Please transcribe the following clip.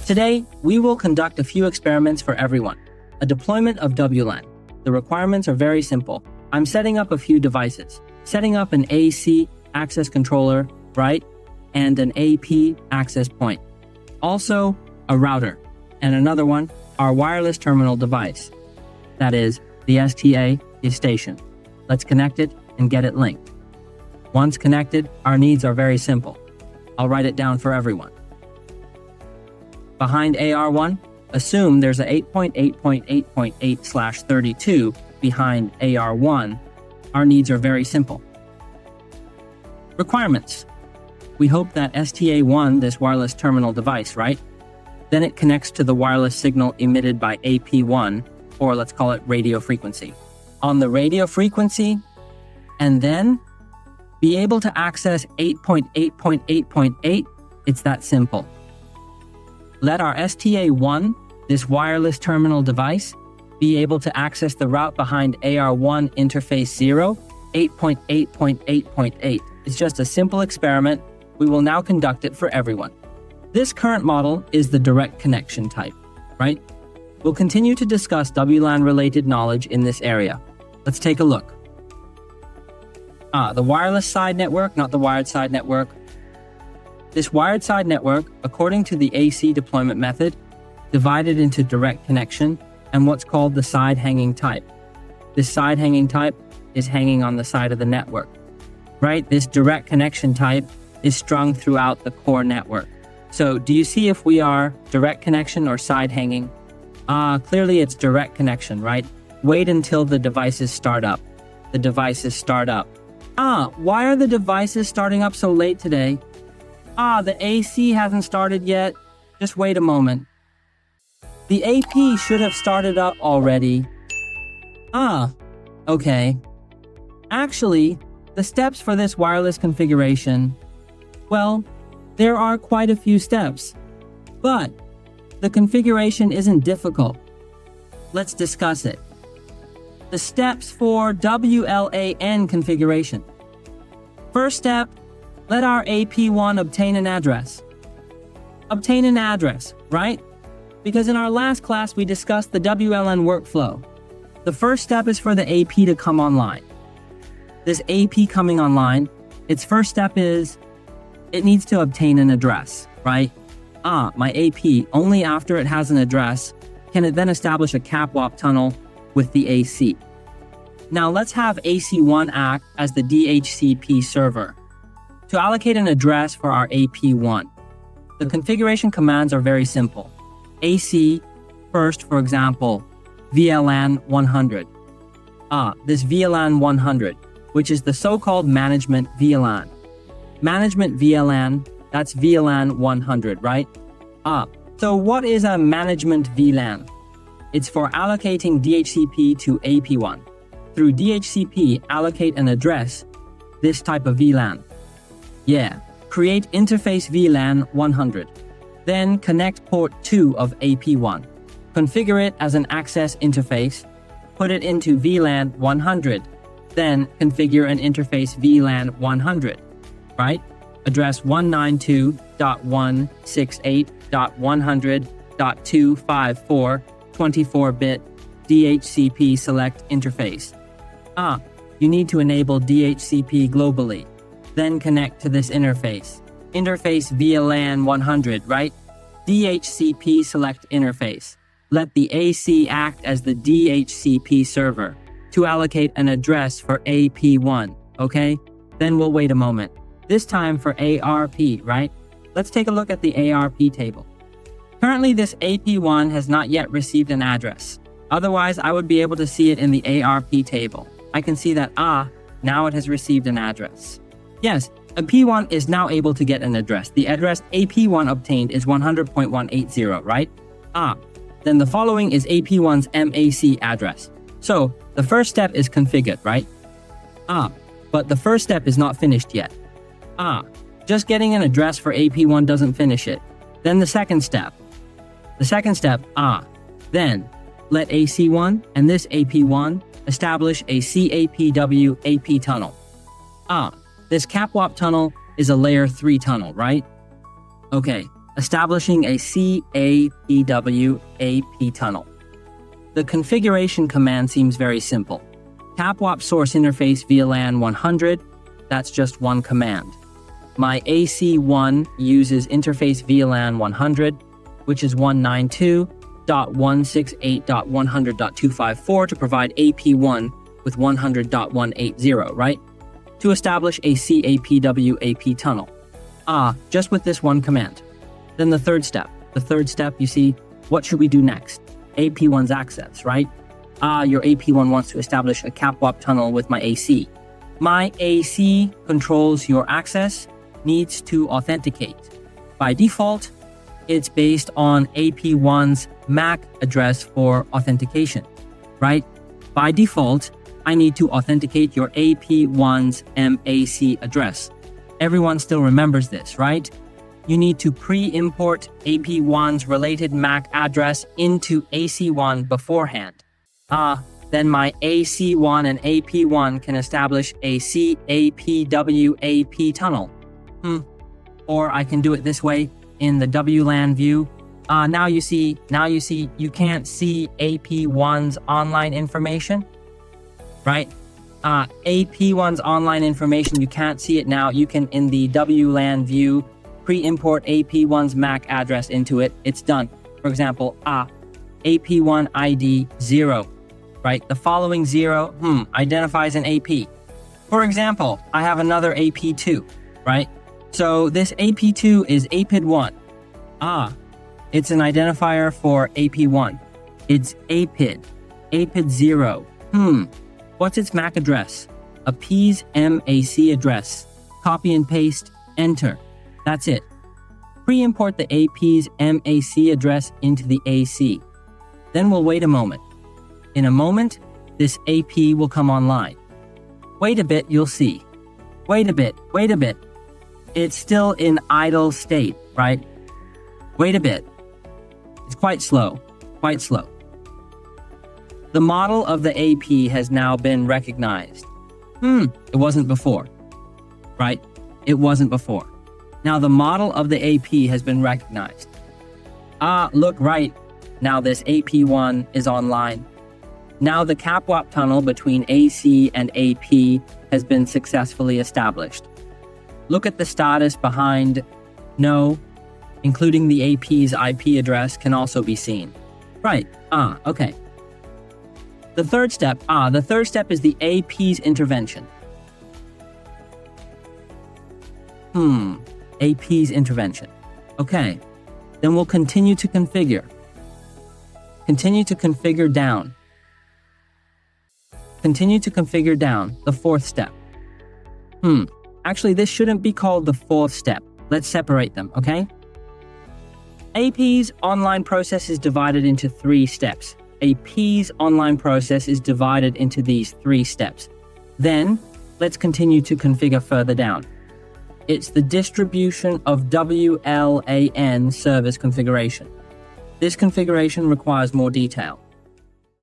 Today, we will conduct a few experiments for everyone. A deployment of WLAN. The requirements are very simple. I'm setting up a few devices. Setting up an AC access controller, right? And an AP access point. Also, a router. And another one, our wireless terminal device. That is, the STA station. Let's connect it and get it linked. Once connected, our needs are very simple. I'll write it down for everyone. Behind AR1, assume there's a 8.8.8.8/32 behind AR1. Our needs are very simple. Requirements. We hope that STA1, this wireless terminal device, right? Then it connects to the wireless signal emitted by AP1, or let's call it radio frequency. On the radio frequency, and then be able to access 8.8.8.8, it's that simple. Let our STA1, this wireless terminal device, be able to access the route behind AR1 interface 0, 8.8.8.8. It's just a simple experiment. We will now conduct it for everyone. This current model is the direct connection type, right? We'll continue to discuss WLAN-related knowledge in this area. Let's take a look. The wireless side network, not the wired side network. This wired side network, according to the AC deployment method, divided into direct connection and what's called the side hanging type. This side hanging type is hanging on the side of the network, right? This direct connection type is strung throughout the core network. So do you see if we are direct connection or side hanging? Clearly it's direct connection, right? Wait until the devices start up. The devices start up. Why are the devices starting up so late today? The AC hasn't started yet. Just wait a moment. The AP should have started up already. Okay. Actually, the steps for this wireless configuration, well, there are quite a few steps, but the configuration isn't difficult. Let's discuss it. The steps for WLAN configuration. First step, let our AP1 obtain an address. Obtain an address, right? Because in our last class, we discussed the WLAN workflow. The first step is for the AP to come online. This AP coming online, its first step is it needs to obtain an address, right? My AP, only after it has an address, can it then establish a CAPWAP tunnel with the AC. Now let's have AC1 act as the DHCP server to allocate an address for our AP1. The configuration commands are very simple. AC, first, for example, WLAN 100. This WLAN 100, which is the so-called management WLAN. Management WLAN, that's WLAN 100, right? So what is a management WLAN? It's for allocating DHCP to AP1. Through DHCP, allocate an address, this type of WLAN. Yeah, create interface WLAN 100. Then connect port 2 of AP1. Configure it as an access interface. Put it into WLAN 100. Then configure an interface WLAN 100, right? Address 192.168.100.254 24-bit DHCP select interface. You need to enable DHCP globally. Then connect to this interface. Interface WLAN 100, right? DHCP select interface. Let the AC act as the DHCP server to allocate an address for AP1, okay? Then we'll wait a moment. This time for ARP, right? Let's take a look at the ARP table. Currently, this AP1 has not yet received an address. Otherwise, I would be able to see it in the ARP table. I can see that, now it has received an address. Yes, a P1 is now able to get an address. The address AP1 obtained is 100.180, right? Then the following is AP1's MAC address. So, the first step is configured, right? But the first step is not finished yet. Just getting an address for AP1 doesn't finish it. Then the second step. Then, let AC1 and this AP1 establish a CAPW AP tunnel. This CAPWAP tunnel is a layer 3 tunnel, right? Okay, establishing a CAPWAP tunnel. The configuration command seems very simple. CAPWAP source interface VLAN 100, that's just one command. My AC1 uses interface VLAN 100, which is 192.168.100.254 to provide AP1 with 100.180, right? To establish a CAPWAP tunnel. Just with this one command. Then the third step, you see, what should we do next? AP1's access, right? Your AP1 wants to establish a CAPWAP tunnel with my AC. My AC controls your access, needs to authenticate. By default, it's based on AP1's MAC address for authentication, right? By default, I need to authenticate your AP1's MAC address. Everyone still remembers this, right? You need to pre-import AP1's related MAC address into AC1 beforehand. Then my AC1 and AP1 can establish a CAPWAP tunnel. Or I can do it this way in the WLAN view. Now you see you can't see AP1's online information, right? AP1's online information, you can't see it now. You can, in the WLAN view, pre-import AP1's MAC address into it. It's done. For example, AP1 ID 0, right? The following 0 identifies an AP. For example, I have another AP2, right? So this AP2 is APID1. It's an identifier for AP1. It's APID 0. What's its MAC address? A P's MAC address. Copy and paste, enter. That's it. Pre-import the AP's MAC address into the AC. Then we'll wait a moment. In a moment, this AP will come online. Wait a bit, you'll see. Wait a bit. It's still in idle state, right? Wait a bit. It's quite slow. The model of the AP has now been recognized. It wasn't before, right? It wasn't before. Now the model of the AP has been recognized. Look, right. Now this AP1 is online. Now the CAPWAP tunnel between AC and AP has been successfully established. Look at the status behind no, including the AP's IP address can also be seen. Right, okay. The third step is the AP's intervention. AP's intervention. Okay, then we'll continue to configure. Continue to configure down. The fourth step. Actually, this shouldn't be called the fourth step. Let's separate them, okay? AP's online process is divided into 3 steps. AP's online process is divided into these 3 steps. Then, let's continue to configure further down. It's the distribution of WLAN service configuration. This configuration requires more detail.